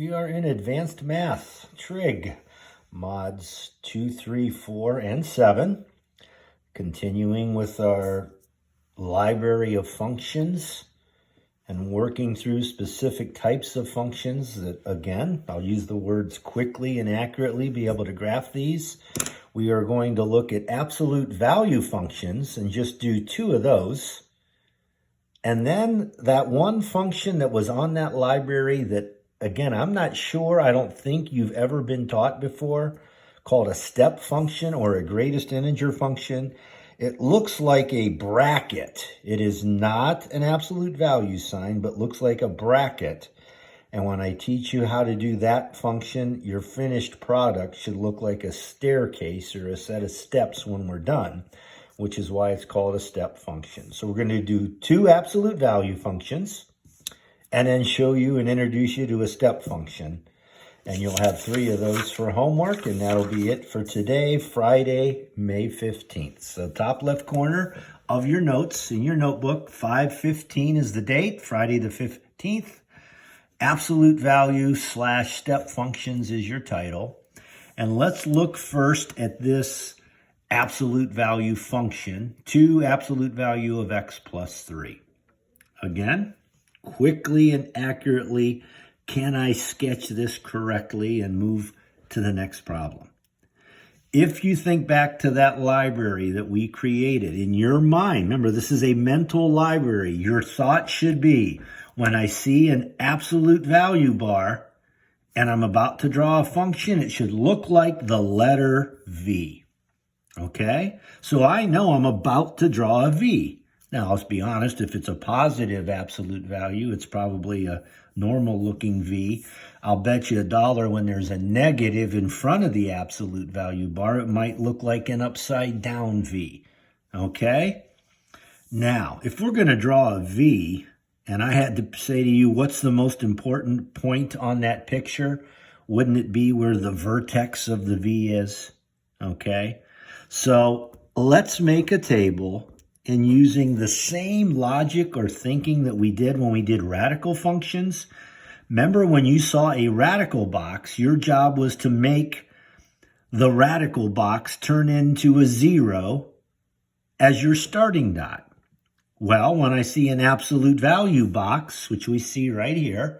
We are in Advanced Math, Trig, mods 2, 3, 4, and 7. Continuing with our library of functions and working through specific types of functions that, again, I'll use the words quickly and accurately, be able to graph these. We are going to look at absolute value functions and just do 2 of those. And then that one function that was on that library that, again, I'm not sure, I don't think you've ever been taught before, called a step function or a greatest integer function. It looks like a bracket. It is not an absolute value sign, but looks like a bracket. And when I teach you how to do that function, your finished product should look like a staircase or a set of steps when we're done, which is why it's called a step function. So we're going to do 2 absolute value functions and then show you and introduce you to a step function. And you'll have 3 of those for homework, and that'll be it for today, Friday, May 15th. So top left corner of your notes in your notebook, 5/15 is the date, Friday the 15th. Absolute value / step functions is your title. And let's look first at this absolute value function, 2 absolute value of x plus 3. Again, quickly and accurately, can I sketch this correctly and move to the next problem? If you think back to that library that we created in your mind, remember this is a mental library, your thought should be, when I see an absolute value bar and I'm about to draw a function, it should look like the letter V. Okay? So I know I'm about to draw a V. Now, let's be honest, if it's a positive absolute value, it's probably a normal looking V. I'll bet you $1 when there's a negative in front of the absolute value bar, it might look like an upside down V. Okay? Now, if we're going to draw a V, and I had to say to you, what's the most important point on that picture? Wouldn't it be where the vertex of the V is? Okay? So let's make a table. And using the same logic or thinking that we did when we did radical functions. Remember when you saw a radical box, your job was to make the radical box turn into a 0 as your starting dot. Well, when I see an absolute value box, which we see right here,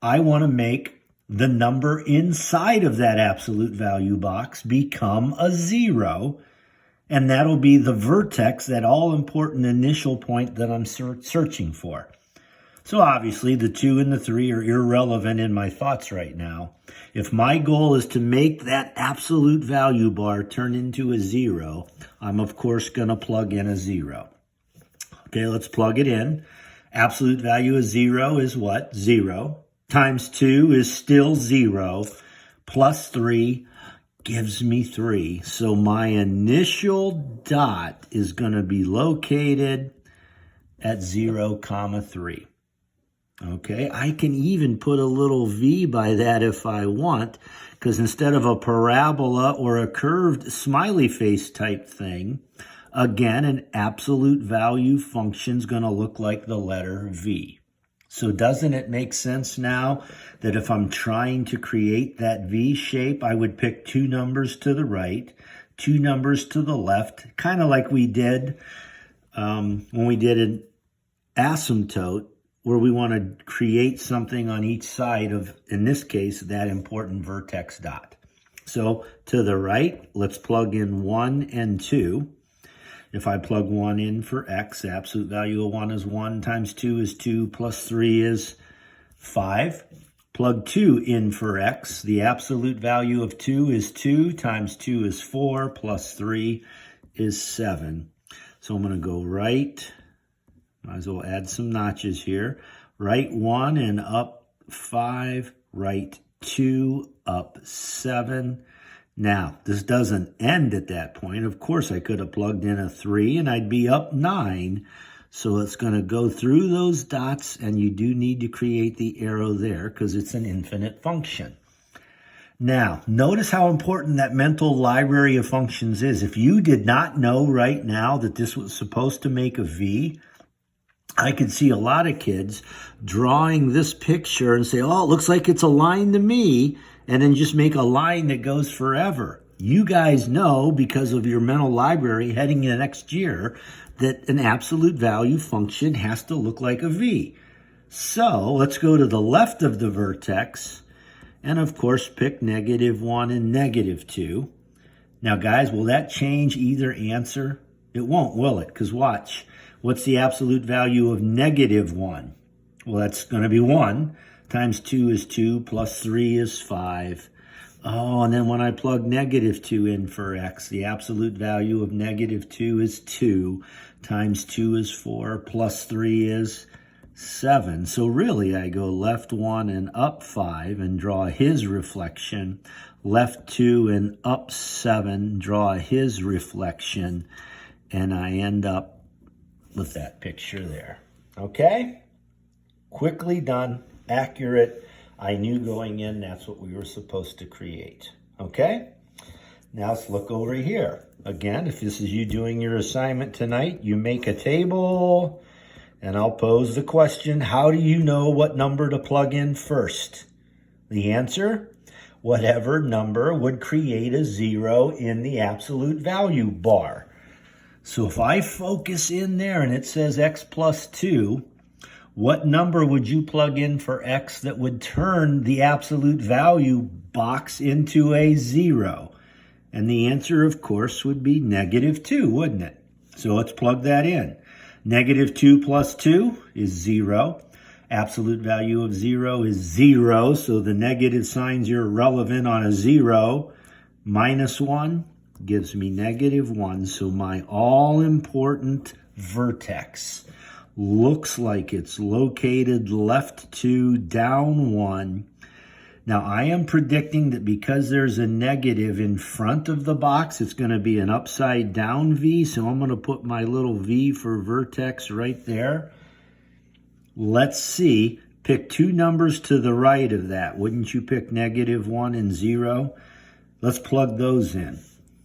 I want to make the number inside of that absolute value box become a 0. And that'll be the vertex, that all-important initial point that I'm searching for. So obviously, the 2 and the 3 are irrelevant in my thoughts right now. If my goal is to make that absolute value bar turn into a 0, I'm of course going to plug in a 0. Okay, let's plug it in. Absolute value of 0 is what? 0. Times 2 is still 0. Plus 3 gives me 3. So my initial dot is going to be located at 0, 3. Okay, I can even put a little V by that if I want, because instead of a parabola or a curved smiley face type thing, again, an absolute value function is going to look like the letter V. So doesn't it make sense now that if I'm trying to create that V shape, I would pick 2 numbers to the right, 2 numbers to the left, kind of like we did when we did an asymptote, where we want to create something on each side of, in this case, that important vertex dot. So to the right, let's plug in 1 and 2. If I plug 1 in for x, the absolute value of 1 is 1, times 2 is 2, plus 3 is 5. Plug 2 in for x, the absolute value of 2 is 2, times 2 is 4, plus 3 is 7. So I'm going to go right, might as well add some notches here, right 1 and up 5, right 2, up 7. Now, this doesn't end at that point. Of course, I could have plugged in a 3 and I'd be up 9. So it's going to go through those dots, and you do need to create the arrow there because it's an infinite function. Now, notice how important that mental library of functions is. If you did not know right now that this was supposed to make a V, I could see a lot of kids drawing this picture and say, oh, it looks like it's a line to me, and then just make a line that goes forever. You guys know, because of your mental library heading into next year, that an absolute value function has to look like a V. So let's go to the left of the vertex, and of course pick -1 and -2. Now guys, will that change either answer? It won't, will it? Because watch. What's the absolute value of -1? Well, that's going to be 1 times 2 is 2 plus 3 is 5. Oh, and then when I plug -2 in for x, the absolute value of -2 is 2 times 2 is 4 plus 3 is 7. So really, I go left 1 and up 5 and draw his reflection. Left 2 and up 7, draw his reflection. And I end up with that picture there. Okay? Quickly done, accurate. I knew going in that's what we were supposed to create. Okay? Now let's look over here. Again, if this is you doing your assignment tonight, you make a table, and I'll pose the question, how do you know what number to plug in first? The answer? Whatever number would create a 0 in the absolute value bar. So if I focus in there and it says x plus 2, what number would you plug in for x that would turn the absolute value box into a 0? And the answer, of course, would be -2, wouldn't it? So let's plug that in. -2 plus 2 is 0. Absolute value of 0 is 0, so the negative signs are irrelevant on a 0. -1 gives me -1, so my all-important vertex looks like it's located left 2, down 1. Now, I am predicting that because there's a negative in front of the box, it's going to be an upside down V, so I'm going to put my little V for vertex right there. Let's see. Pick 2 numbers to the right of that. Wouldn't you pick -1 and 0? Let's plug those in.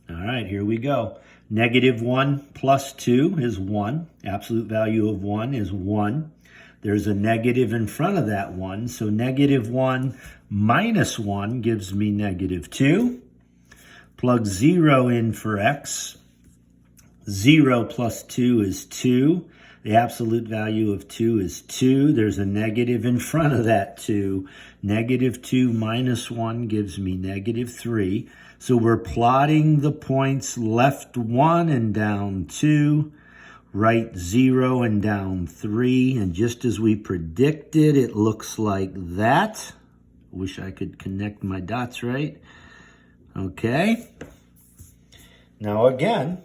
All right, here we go. -1 plus 2 is 1. Absolute value of 1 is 1. There's a negative in front of that 1, so -1 minus 1 gives me -2. Plug 0 in for x. 0 plus 2 is 2. The absolute value of 2 is 2. There's a negative in front of that 2. -2 minus 1 gives me -3. So we're plotting the points left 1 and down 2, right 0 and down 3. And just as we predicted, it looks like that. Wish I could connect my dots right. Okay. Now again,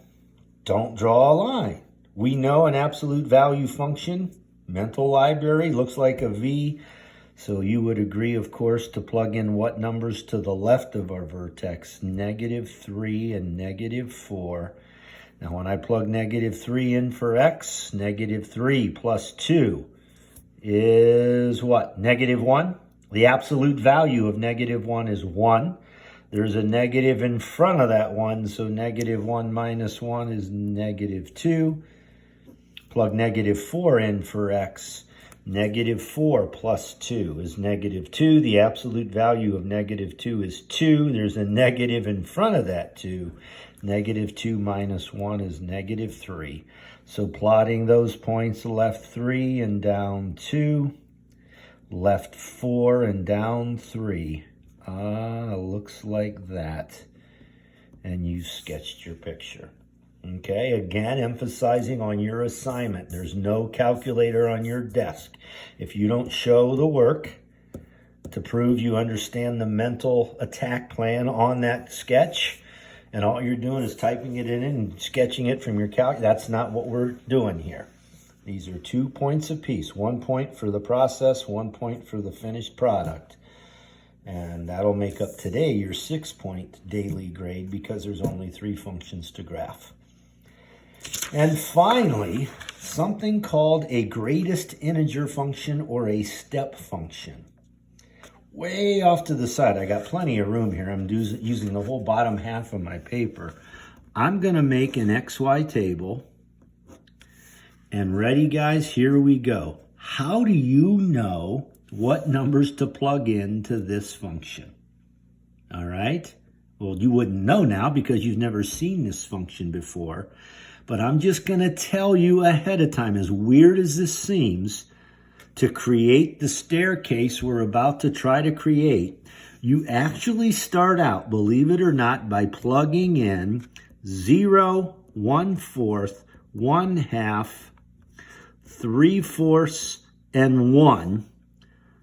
don't draw a line. We know an absolute value function, mental library, looks like a V. So you would agree, of course, to plug in what numbers to the left of our vertex? -3 and -4. Now when I plug -3 in for x, -3 plus 2 is what? -1. The absolute value of -1 is 1. There's a negative in front of that 1, so -1 minus 1 is -2. Plug -4 in for x. -4 plus 2 is -2. The absolute value of -2 is 2. There's a negative in front of that 2. -2 minus 1 is -3. So plotting those points, left 3 and down 2, left 4 and down 3. Looks like that. And you've sketched your picture. Okay, again, emphasizing on your assignment. There's no calculator on your desk. If you don't show the work to prove you understand the mental attack plan on that sketch, and all you're doing is typing it in and sketching it from your calculator, that's not what we're doing here. These are 2 points apiece. 1 point for the process, 1 point for the finished product. And that'll make up today your 6-point daily grade because there's only 3 functions to graph. And finally, something called a greatest integer function or a step function. Way off to the side, I got plenty of room here. I'm using the whole bottom half of my paper. I'm going to make an XY table, And ready, guys? Here we go. How do you know what numbers to plug into this function? All right. Well, you wouldn't know now because you've never seen this function before. But I'm just going to tell you ahead of time, as weird as this seems, to create the staircase we're about to try to create, you actually start out, believe it or not, by plugging in 0, 1/4, 1/2, 3/4, and 1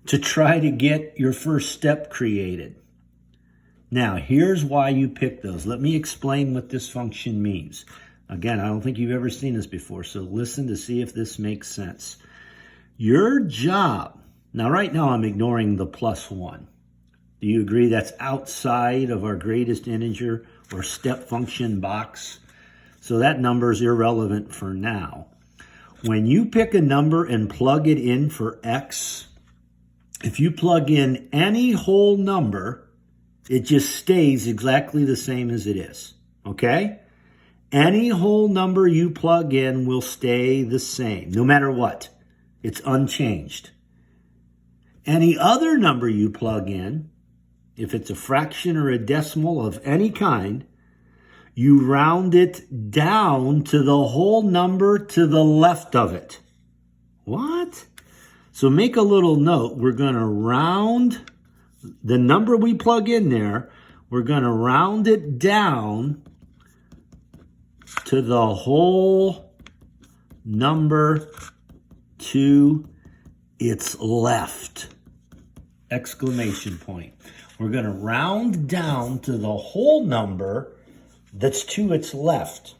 to try to get your first step created. Now, here's why you pick those. Let me explain what this function means. Again, I don't think you've ever seen this before, so listen to see if this makes sense. Your job, now right now I'm ignoring the +1. Do you agree that's outside of our greatest integer or step function box? So that number is irrelevant for now. When you pick a number and plug it in for x, if you plug in any whole number, it just stays exactly the same as it is, okay? Any whole number you plug in will stay the same, no matter what. It's unchanged. Any other number you plug in, if it's a fraction or a decimal of any kind, you round it down to the whole number to the left of it. What? So make a little note. We're going to round the number we plug in there. We're going to round it down to the whole number to its left. Exclamation point. We're going to round down to the whole number that's to its left.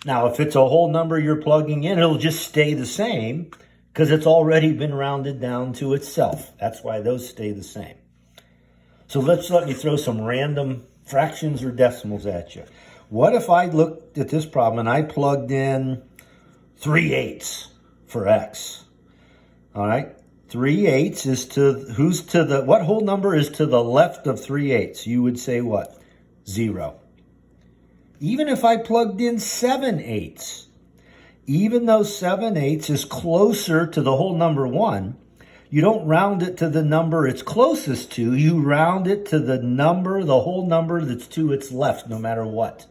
Now, if it's a whole number you're plugging in, it'll just stay the same because it's already been rounded down to itself. That's why those stay the same. So let me throw some random fractions or decimals at you. What if I looked at this problem and I plugged in 3/8 for x? All right. 3/8 is to what whole number is to the left of 3/8? You would say what? 0. Even if I plugged in 7/8, even though 7/8 is closer to the whole number 1, you don't round it to the number it's closest to. You round it to the whole number that's to its left, no matter what.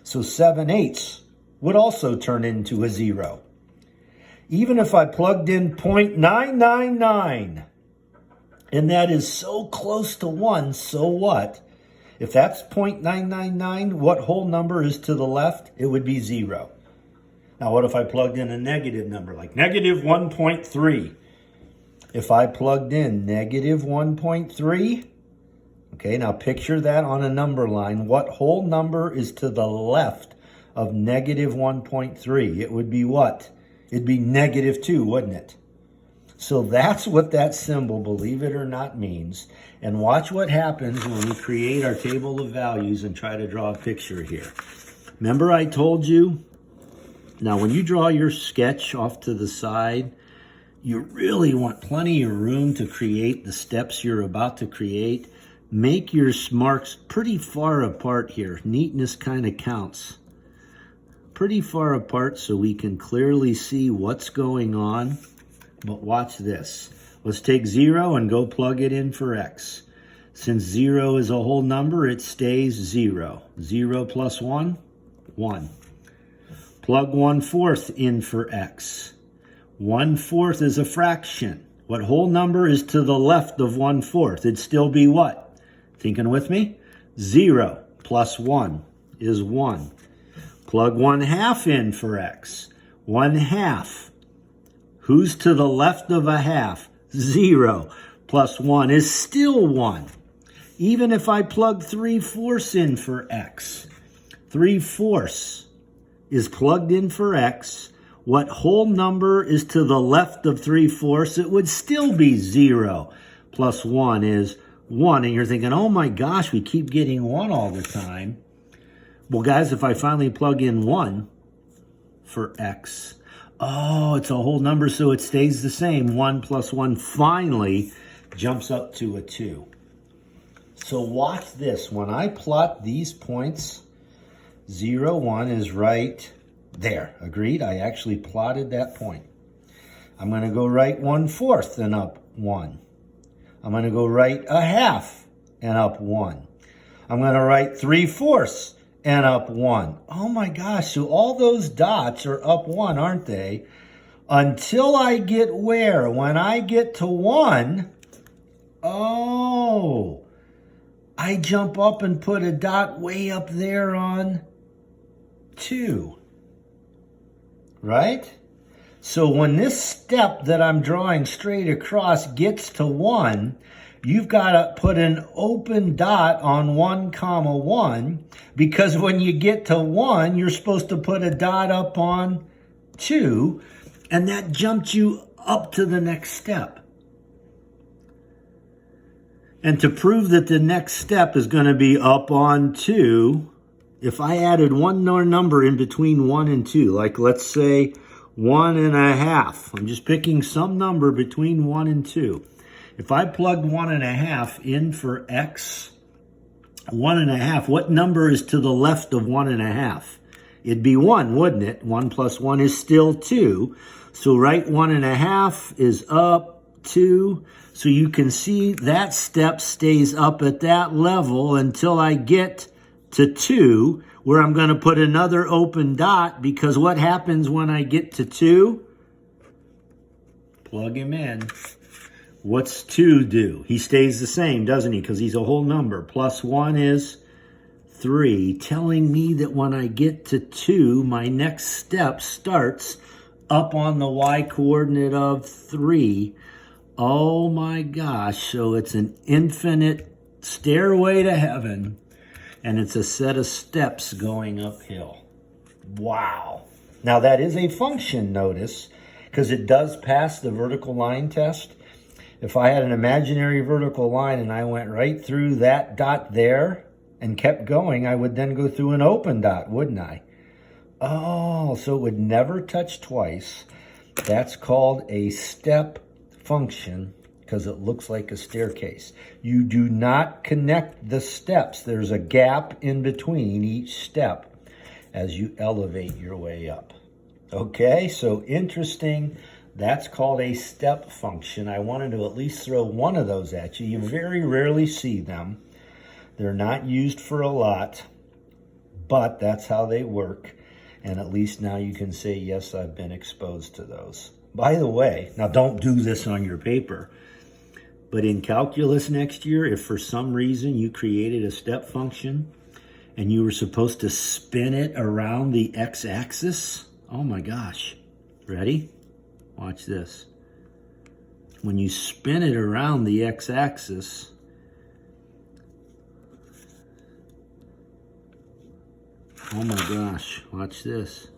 So 7/8 would also turn into a 0. Even if I plugged in 0.999, and that is so close to 1, so what? If that's 0.999, what whole number is to the left? It would be 0. Now, what if I plugged in a negative number, like negative 1.3? If I plugged in negative 1.3, okay, now picture that on a number line. What whole number is to the left of negative 1.3? It would be what? It'd be -2, wouldn't it? So that's what that symbol, believe it or not, means. And watch what happens when we create our table of values and try to draw a picture here. Remember I told you, now when you draw your sketch off to the side, you really want plenty of room to create the steps you're about to create. Make your marks pretty far apart here. Neatness kind of counts. Pretty far apart so we can clearly see what's going on. But watch this. Let's take 0 and go plug it in for x. Since 0 is a whole number, it stays 0. 0 plus 1, 1. Plug 1/4 in for x. 1/4 is a fraction. What whole number is to the left of 1/4? It'd still be what? Thinking with me? 0 plus 1 is 1. Plug 1/2 in for x. 1/2. Who's to the left of a half? 0 plus 1 is still 1. Even if I plug 3/4 in for x, 3/4 is plugged in for x. What whole number is to the left of 3/4? It would still be 0 plus 1 is 1. And you're thinking, oh my gosh, we keep getting 1 all the time. Well, guys, if I finally plug in 1 for x, oh, it's a whole number, so it stays the same. 1 plus 1 finally jumps up to a 2. So watch this. When I plot these points, 0, 1 is right There, agreed? I actually plotted that point. I'm going to go right 1/4 and up 1. I'm going to go right 1/2 and up 1. I'm going to write 3/4 and up 1. Oh my gosh, so all those dots are up 1, aren't they? Until I get where? When I get to 1, oh, I jump up and put a dot way up there on 2, right? So when this step that I'm drawing straight across gets to 1, you've got to put an open dot on 1, 1, because when you get to 1, you're supposed to put a dot up on 2, and that jumped you up to the next step. And to prove that the next step is going to be up on 2, if I added one more number in between 1 and 2, like let's say 1.5, I'm just picking some number between 1 and 2. If I plugged 1.5 in for x, 1.5, what number is to the left of 1.5? It'd be 1, wouldn't it? 1 plus 1 is still 2. So right 1.5 is up 2. So you can see that step stays up at that level until I get to 2, where I'm going to put another open dot, because what happens when I get to 2? Plug him in. What's 2 do? He stays the same, doesn't he? Because he's a whole number. Plus 1 is 3, telling me that when I get to 2, my next step starts up on the y-coordinate of 3. Oh my gosh, so it's an infinite stairway to heaven, and it's a set of steps going uphill. Wow. Now that is a function, notice, because it does pass the vertical line test. If I had an imaginary vertical line and I went right through that dot there and kept going, I would then go through an open dot, wouldn't I? Oh, so it would never touch twice. That's called a step function because it looks like a staircase. You do not connect the steps. There's a gap in between each step as you elevate your way up. Okay, so interesting. That's called a step function. I wanted to at least throw one of those at you. You very rarely see them. They're not used for a lot, but that's how they work. And at least now you can say, yes, I've been exposed to those. By the way, now don't do this on your paper, but in calculus next year, if for some reason you created a step function and you were supposed to spin it around the x-axis, oh my gosh, ready? Watch this. When you spin it around the x-axis, oh my gosh, watch this.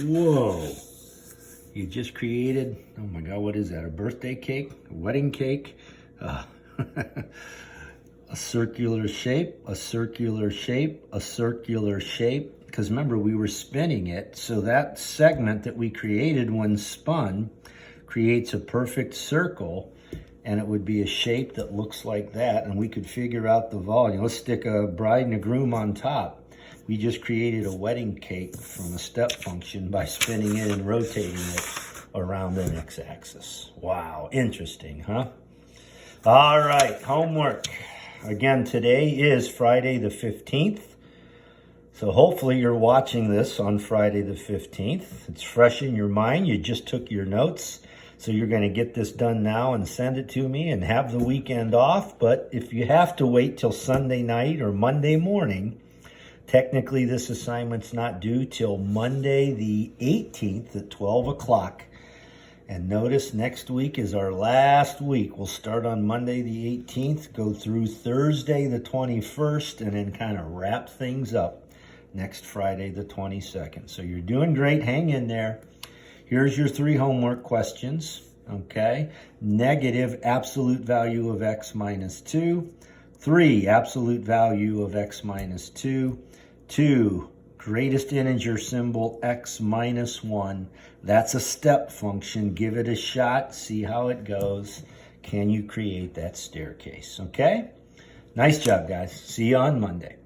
Whoa. You just created, oh my God, what is that? A birthday cake? A wedding cake? A circular shape, a circular shape, a circular shape. Because remember, we were spinning it. So that segment that we created when spun creates a perfect circle. And it would be a shape that looks like that. And we could figure out the volume. Let's stick a bride and a groom on top. We just created a wedding cake from a step function by spinning it and rotating it around the x-axis. Wow, interesting, huh? All right, homework. Again, today is Friday the 15th. So hopefully you're watching this on Friday the 15th. It's fresh in your mind. You just took your notes. So you're going to get this done now and send it to me and have the weekend off. But if you have to wait till Sunday night or Monday morning, technically this assignment's not due till Monday the 18th at 12 o'clock. And notice next week is our last week. We'll start on Monday the 18th, go through Thursday the 21st, and then kind of wrap things up next Friday the 22nd. So you're doing great. Hang in there. Here's your 3 homework questions, okay? Negative absolute value of x minus 2. 3, absolute value of x minus 2. 2, greatest integer symbol x minus 1. That's a step function. Give it a shot. See how it goes. can you create that staircase? Okay? Nice job, guys. See you on Monday.